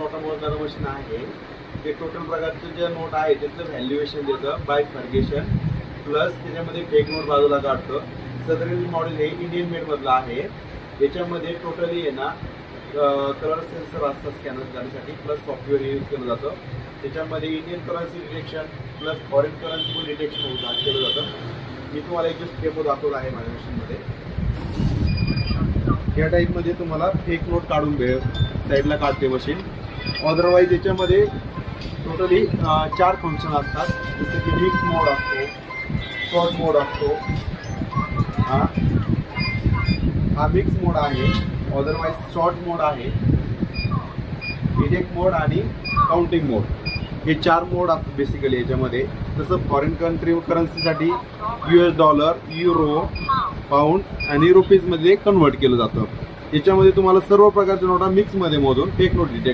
नोटा मोजणारं मशीन आहे. ते टोटल प्रकारचे जे नोट आहे त्याचं व्हॅल्युएशन देतं बाय फर्गेशन, प्लस त्याच्यामध्ये फेक नोट बाजूला काढतो. सदरील मॉडेल हे इंडियन मेडमधलं आहे. याच्यामध्ये टोटली आहे ना कलर सेन्सर असतात स्कॅनर करण्यासाठी, प्लस सॉफ्टवेअर यूज केलं जातं. त्याच्यामध्ये Indian currency detection plus foreign currency पण डिटेक्शन केलं जातं. मी तुम्हाला एक जस्ट डेमो दाखवला आहे माझ्या मशीनमध्ये. या टाईपमध्ये तुम्हाला फेक नोट काढून भेट साईडला काढते मशीन. अदरवाईज याच्यामध्ये टोटली 4 फंक्शन असतात, जसं की मिक्स मोड असतो, शॉर्ट मोड असतो. हा मिक्स मोड आहे. अदरवाईज शॉर्ट मोड आहे, डिटेक्ट मोड आणि काउंटिंग मोड. हे 4 मोड असतात बेसिकली याच्यामध्ये. जसं फॉरेन करन्सीसाठी $, युरो, पाऊंड आणि रुपीजमध्ये कन्वर्ट केलं जातं. याच्यामध्ये तुम्हाला सर्व प्रकारच्या नोटा मिक्समध्ये मोजून फेक नोट डिटेक्ट